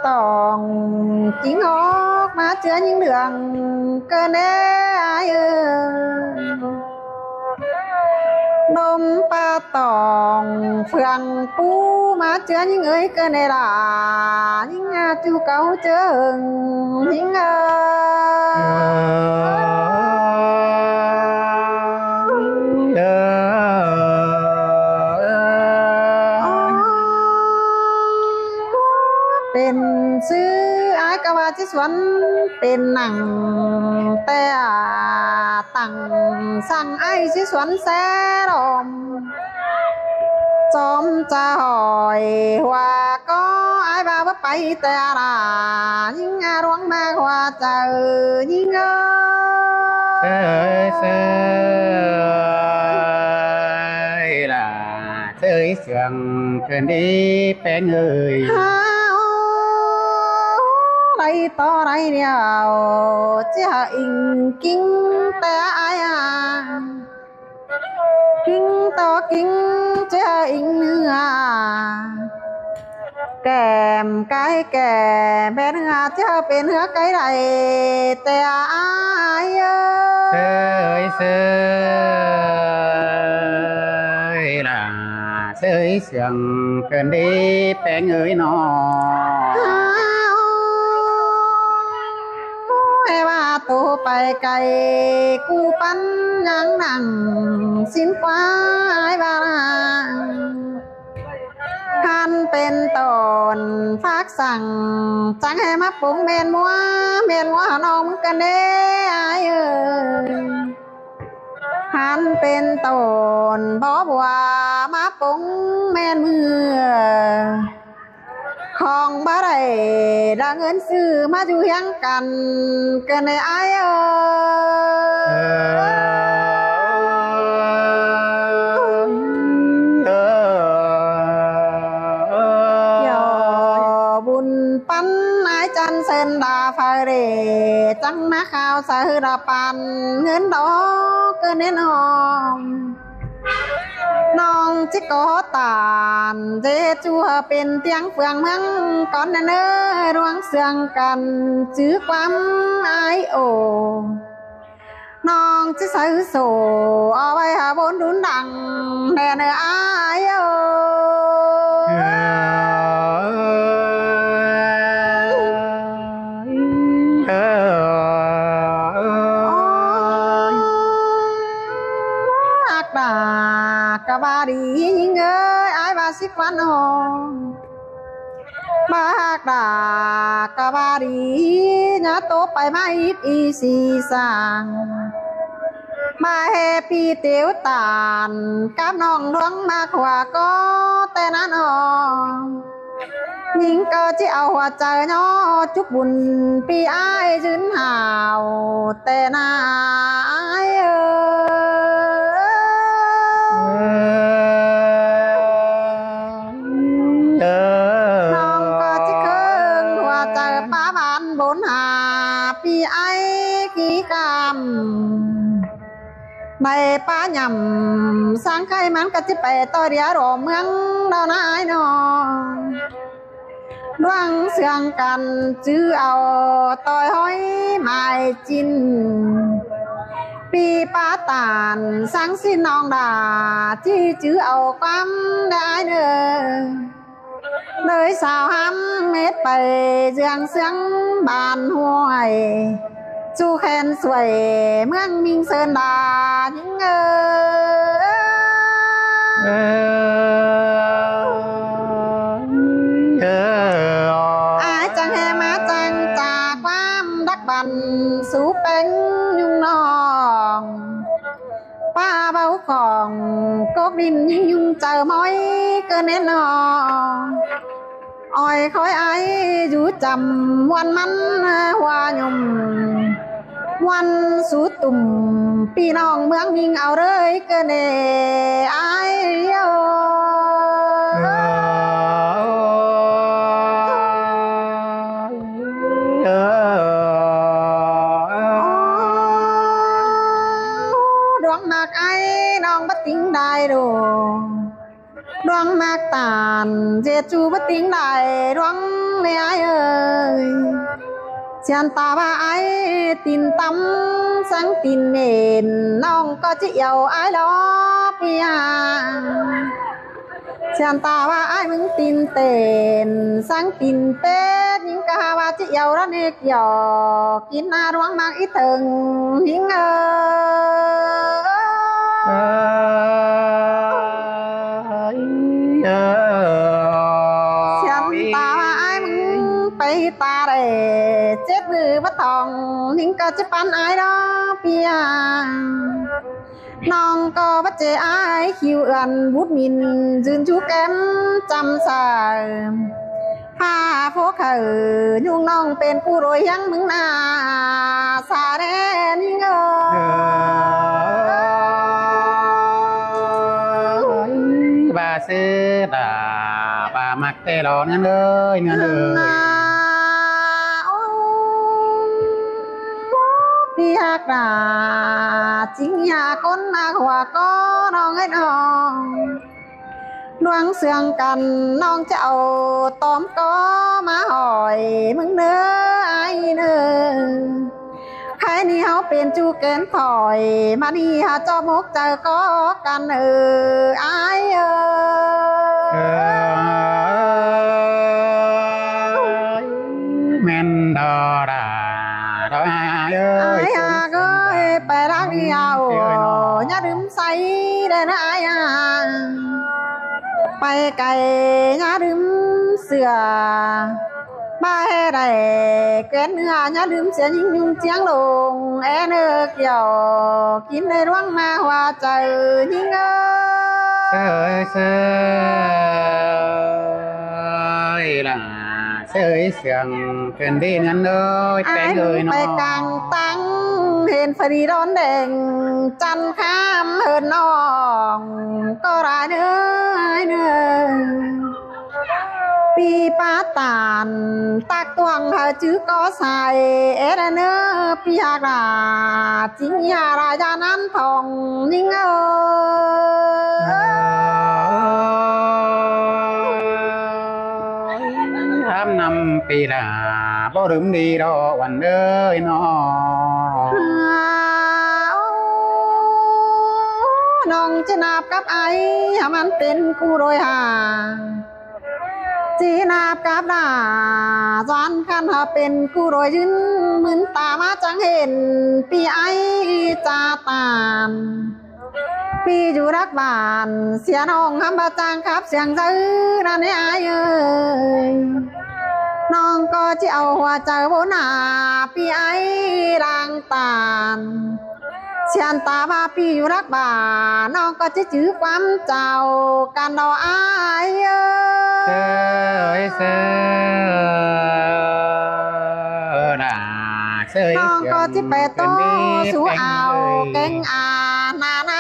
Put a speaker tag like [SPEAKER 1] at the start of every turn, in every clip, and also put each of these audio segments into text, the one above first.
[SPEAKER 1] ตองจิงออกมาเจือยิ่งเหลืองเกินแน่นมปลาตองเฟืองปูมาเจือยิ่งเอ้ยเกินแน่ล่ะยิ่งจูเก่าเจิงยิ่งเป็นซื้ออายกะว่าสิสวนเป็นหนังแต่ตั้งสั่งไอ้สิสวนแสรอมจอมจะหอยว่าก็อายว่าบ่ไปแต่ล่ะยิ่งร้องมากว่าเจอยิ่ง
[SPEAKER 2] เอ้ยล่ะเอ้ยเสียงเกินดีเป็นเอ้ย
[SPEAKER 1] ต่อไรเดียวจะอิงกิ้งแต่อายกิ้งต่อกิ้งจะอิงเนื้อแก้มไก่แก่แม่เนื้อจะเป็นเนื้อไก่ใดแต่อาย
[SPEAKER 2] เอ้ยล่ะเอ้ยเสียงเกินดีเป็นเอ้ยน้อ
[SPEAKER 1] ตูไปไกลกูปันยังนั่งสินฟ้าอายบาคันเป็นตนฝากสั่งจังให้มาปรุงเมนมัวน้องกันเด้อายคันเป็นตนบ่บัวมาปรุงเมนมือของบ่ได้ดังเงินซื้อมาอยู่เฮียงกันกันในอายเกี่ยวบุญปันนายจันเส้นดาไฟเรจังมาข่าวสะหือดาปันเงินดอกเกินแน่นอนน้องจิกอตานเจจัวเป็นเตียงเฟืองเมืองก่อนเน้อรวงเสืองกันจื้อความอายโอน้องจิใส่โซเอาไว้หาบนดุนดังแน่เน้ออายกะบาดียิ่งเอ้ยอายบาสิควันหอมากดากะบาดีญาโตไปมาอีสีสางมาเฮปีเตียวตานกับน้องดวงมาขวาก็แต่นั้นอ๋อยิงก็จะเอาหัวใจย่อจุกบุญปีอายยืนหาวแต่นาอายน้องก็จะเคิงหัวใจป้าบานบนหาปีไอ้กี่กำในป้าหย่ำสร้างใครมันก็จะไปต่อเดียรอเมืองดาวนายนอดวงเสียงกันจื้อเอาต่อยห้อยไม้จินปีป้าตานสังสิน้องดาที่จื้อเอาความได้เด้อเลยสาวห้ำเม็ดไปเจืองเสียงบานห้วยจูแคนสวยเมืองมิงเซินดายิ่งอาจังแหมาจังจากความดักบันสู่เป็นยุ่งนองป้าเบาของกกดินยิ่งยุ่งเจอม้อยเกินแน่นอนอ้อยคอยไออยู่จำวันมันหัวหยุ่มวันสูตุ่มพี่น้องเมืองมิงเอาเลยเกินไอ ดวงมากตานเจจูบ่ติงได้ดวงแม่เอ้ยเชียนตาว่าไอ้ตินตำสังตินเน่นน้องก็จิเหี่ยวไอ้ล้อเปียเชียนตาว่าไอ้มึงตินเต้นสังตินเป็ดยิงกะว่าจิเหี่ยวระเนกหยอกกินหน้าดวงมากอีถึงหิงเชียนตาว่าไอ้มึงไปตาได้เจ็บมือบ่ทองหิงก็จะปันไอ้ดอกเปียน้องก็บ่เจอายคิวเอื้อนบุดมินยืนชูแก้มจำสาพาพวกเขายุ่งน้องเป็นผู้รวยยังมึงนาสาแดนยิง
[SPEAKER 2] บาซื้อตาบามักแต่รอเงินเลยเงินเลย
[SPEAKER 1] พี่ฮักดาจริงอยากคนมาหัวก็น้องให้น้องดวงเสืองกันน้องจะเอาตอมก็มาหอยมึงเด้อไอ้เด้อใครนี่เฮาเป็นจูเกนถอยมานี่หาจอมกเจอก็กันไอ้
[SPEAKER 2] แม่นดอดาดอไอ้
[SPEAKER 1] ก็ไปรักเดียวอย่าดื่มใส่ได้นะไอ้ไปไกลอย่าดื่มเสือบ้าได้เกล็ดเนื้ออย่าดื่มเสียยิ่งยุ่งเจียงลงเนื้อเกี่ยวกินในร่วงมาว่าใจยิ่ง
[SPEAKER 2] เสยล่ะเสยเสียงเกินดีนั้นเลยแป้งเลยเนาะ
[SPEAKER 1] ไปกลางตั้งเห็นฟรีร้อนแดงจันข้ามเหินน้องก็รายเนื้อปีป้าตานตักตวงหาจื้อก็ใส่เนื้อปีหากาจิงยารายานั้นทองยิ่ง
[SPEAKER 2] นำปีลาบ่ลืมดีดอกวันเอ้ยน้
[SPEAKER 1] องจะนับกับไอ้มันเป็นกูโดยหาจีนับกับดาจานคันหาเป็นกูโดยยืนมึนตามาจังเห็นปีไอ้จาตานปีอยู่รักบ้านเสียน้องหำบาจางครับเสียงซื้อนั่นไอ้น้องก็จะเอาหัวใจโบนาปีไอ้รังตานเชียนตาว่าปีอยู่รักบ้านน้องก็จะจื้อความเจ้ากันดอไอ้น้องก็จะไปโตสู่เอาแกงนาใน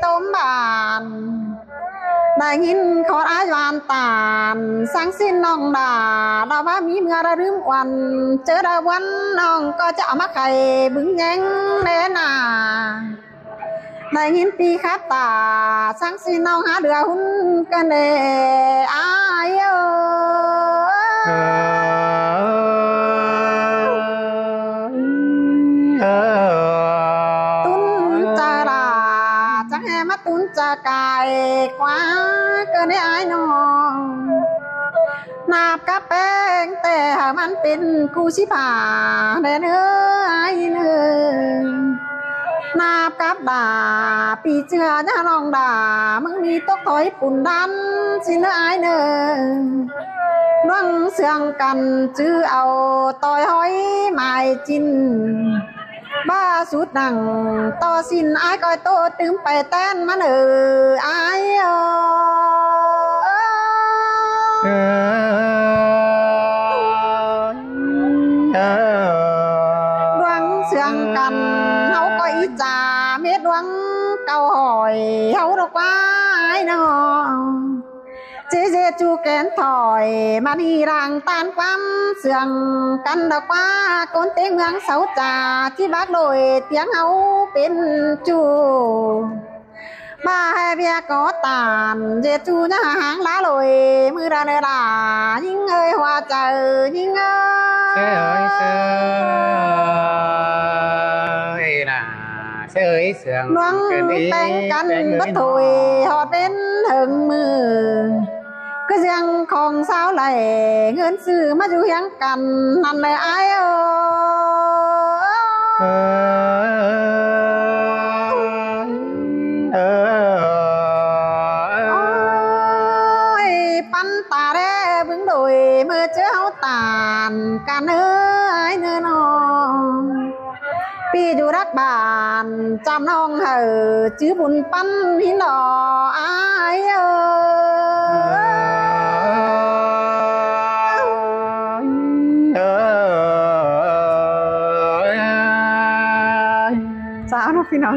[SPEAKER 1] ต้มบานได้ยินขออายวานตานสังสิ้นน้องด่าเราว่ามีเมื่อระลืมวันเจอดาวันน้องก็จะเอามาไข่บึงแยงแน่นาได้ยินปีครับตาสังสิ้นน้องหาเดือหุ่นกันเดอายตุนจาราจังแหมาตุนจะกายกว่าเกินไอ้น้องนาบกับแป้งแต่มันเป็นกูชิผาเด้อไอ้เนื้อนาบกับด่าปีเจือจะลองด่ามึงมีตกถอยปุ่นดันสิเนื้อไอ้เนื้อน้องเสื่องกันจื้อเอาต่อยหอยไม้จินบ้าสุดดังต่อสินไอ้ก้อยโตตึมไปแต้นมาไอ้ดวงเสื่องกันเฮาก็อีจ่าเม็ดดวงเก่าหอยเฮาดอกว่าไอ้น้องเจจูแกนถอยมาดีรังตานความเสื่องกันดอกว่าคนเตียงเมืองเสาจ่าที่บักโดยเตียงเฮาเป็นจู ba hai bia có tàn dệt chu nhà hàng lá lồi mưa ra nơi là những ơi hoa trời những
[SPEAKER 2] ơi ơi sương
[SPEAKER 1] loáng tay cánh bất thôi họ đến hừng mưa cứ riêng không sao lại ngân sư mà chú hiáng cằn nằm nơi ai ơi pan ta đê vững đồi mưa chớ tàn cả nơi nơi nó pi duรักบ้านจำน้องเหอจื้อบุญปั้นหินหล่ออายสาวน้องพี่น้อง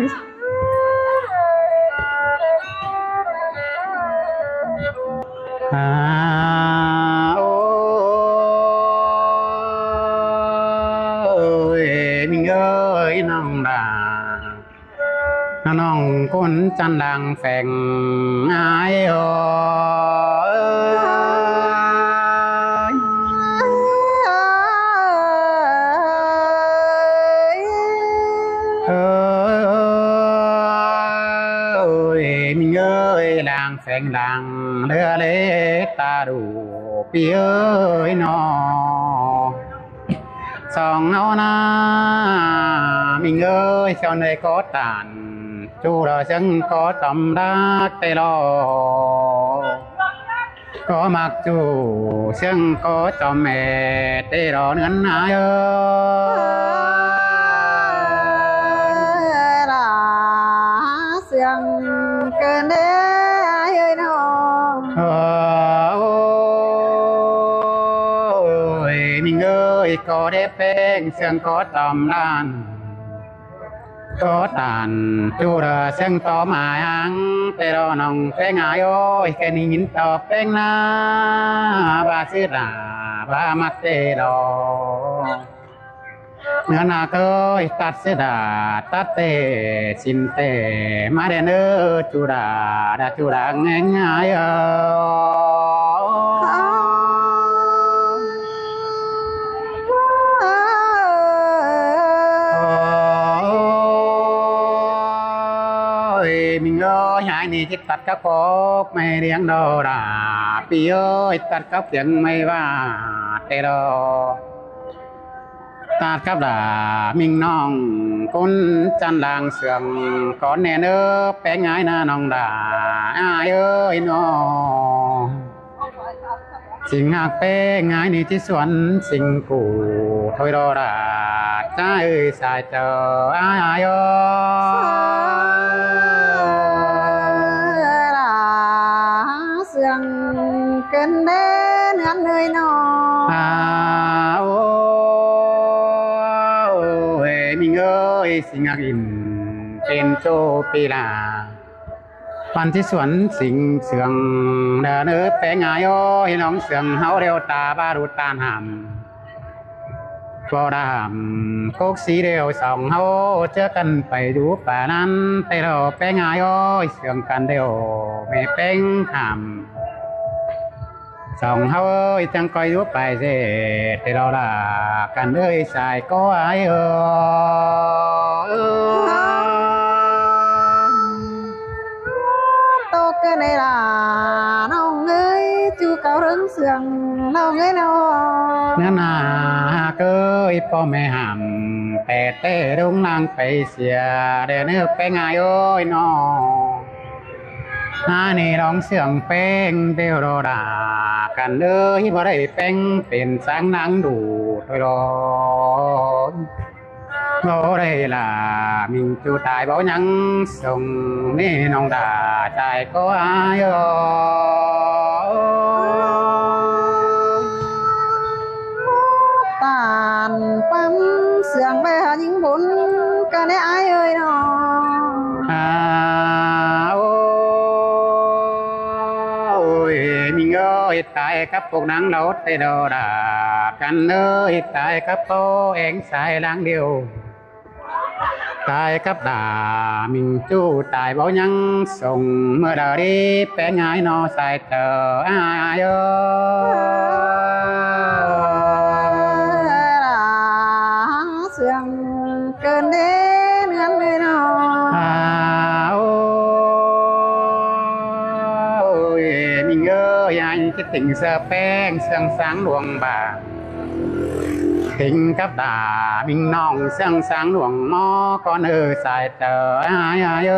[SPEAKER 1] น้องคนจันดังแฝงอายมิงเอ้ยดังแฝงดังเรือเล็กตาดูพี่เอ้ยน้อสองเอาหน้ามิงเอ้ยเจ้าในก็ตานchú là chân có tầm đắc tê lo có mặc chú chân có cho mẹ tê lo ngân ai là sương cơn đế ai ơi nó
[SPEAKER 2] ôi mình ơi có đẹp bên chân có tầm đàn có tàn chú là chân to mà ăn tê lo nòng phê ngại ôi cái này nhìn to phê na ba sư là ba mặt tê lo ngân à tôi tắt sư đà tắt tê xin tê mà đen ơ chú đã nghe ngại mình ơi hai này chiếc tắt các cốc mày điên đồ đà pi ơi tắt các tiếng mày và tê đồ tắt các đà mình nong con chăn làng sương con nè nơ bé ngái na nong đà ai ơi nóสิ่งหักเป้งายนี่ที่สวนสิ่งกูถอยรอดาจ้าเอ้ยสายเจออ้ายโอ
[SPEAKER 1] เสียงเกินเด้นอันเลยนอ
[SPEAKER 2] โอ้ยมิงเอ้ยสิ่งหักอินเป็นโจปีลาวันที่สวนสิงเสืองเดินแปลงงายโอ้ยน้องเสืองเฮาเร็วตาบารุตานหำบ่ดำกกสีเร็วสองเฮาเจอกันไปดูป่านั้นไปเราแปลงงายโอ้ยเสืองกันเร็วไม่แปลงหำสองเฮาเอ้ยจังคอยดูไปเสแต่เราละกันเอ้ยสายก็ไอ้
[SPEAKER 1] cái này là nông ơi chú cao rừng sương nông ơi nó
[SPEAKER 2] นั่นน่ะเอ้ยพ่อแม่หำแต่เต้รุ่งนางไปเสียเดินไปไงโอ้ยน้อนี่ร้องเสียงเป้งเดียวรอด่ากันเอ้ยบ่ได้เป้งเป็นสางนางดูถอยรอบ่ได้ล่ะมิงจูตายบ่ยังส่งนี่น้องด่าใจก็อาย
[SPEAKER 1] ตานปั๊มเสียงไปหาหญิงบุญกันได้อายเอ้ยน้อ
[SPEAKER 2] โอ้ยมิงเอ้ยตายกับพวกนางเราแต่ดอด่ากันเอ้ยตายกับโตเองสายหลังเดียว ตายกับดามิงจู้ตายบ่ยังส่งเมื่อดารีแปลงง่ายนอสายเตออาย
[SPEAKER 1] เสียงเกินเด้เนื้อเลยนอ
[SPEAKER 2] มิงเอ้ยยังคิดถึงเสื้อแป้งเสียงสางหลวงบาถึงกับดามิงน้องเสียงสางหลวงหมอก่อนสายเตออาย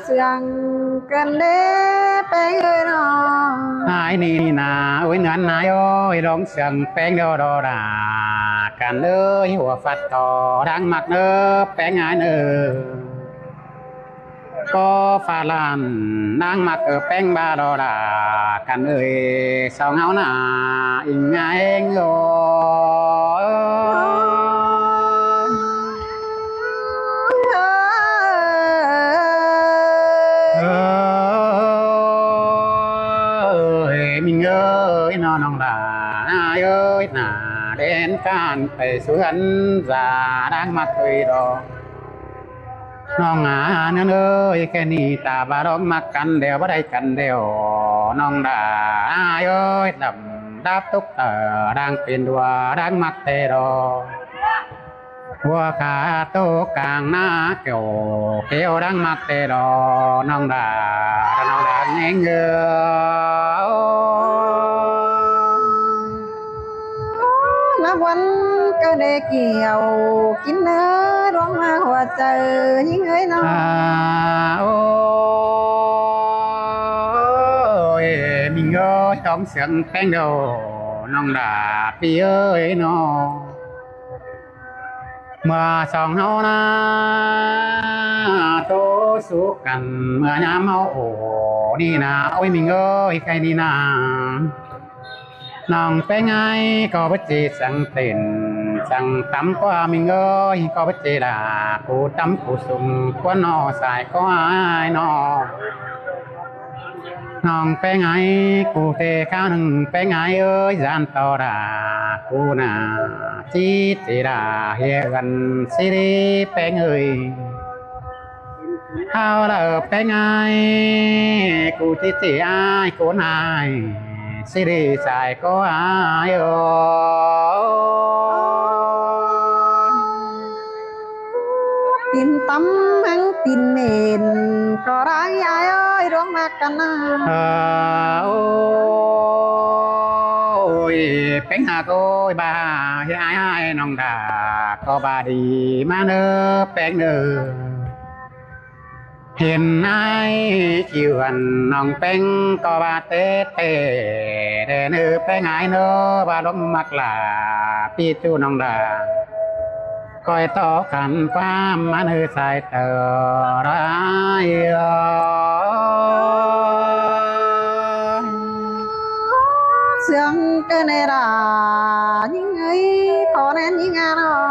[SPEAKER 1] เสียงเกินเด้แป้งเลยนอ
[SPEAKER 2] หายนี่นาโอ้ยเงินนายโอ้ยร้องเสียงแป้งดอดากันเลยหัวฟัดต่อดังมักเนอแป้งงายเนอก็ฟาลันนางมักแป้งบาดอดากันเอ้ยสาวเงาหน้าอิงไงโยมิงเอ้ยน้องดาเอ้ยน่าเด่นการไปสวนจาดังมักเคยดอกน้องเนื้อเอ้ยแค่นี้ตาบาดอกมักกันเดียวบ่ได้กันเดียวน้องดาเอ้ยดำดับตุกเตอดังเป็นดัวดังมักเตดอหัวขาโตกลางหน้าเกี่ยวดังมักเตดอน้องดาเอง
[SPEAKER 1] นับวันก็ได้เกี่ยวกินเนื้อร้องมาหัวใจยิ่งเอ้ยน้อง
[SPEAKER 2] มิงเอ้ยต้องเสียงแป้งเดียวน้องดาปีเอ้ยน้องเมื่อสองเฮานะโตสู้กันเมื่อยามเฮาโอ้นี่นะโอ้ยมิงเอ้ยใครนี่นะน้องไปไงก็บ่จีสังเต้นสังตำกว่ามิงเอ้ยก็บ่จีดากูตำกูสุ่มกว่านอสายก็อายน้องไปไงกูเตข้าวหนึ่งไปไงเอ้ยจานต่อดากูน่ะจีติดาเฮียกันสิริไปเอ้ยเอาละไปไงกูจีอายกูนายสิริสายก็อาย
[SPEAKER 1] ปิ่นตำหังปิ่นเมนก็ร้ายยายเอ้ยร้องมากันนะ
[SPEAKER 2] โอ้ยเป็นหาโกยบาเฮียอายน้องดาก็บาดีมาเนอแป้งเนอเห็นไอ้คิวันน้องเป็งก็บาเต้เต้เดเนอแป้งไอ้เนอบาลมมักลาปีจูน้องดาคอยต่อกันความมันเฮสายเตอร้าย
[SPEAKER 1] เสียงเกินในรายิ่งเอ้ยขอแน่นยิ่งงาน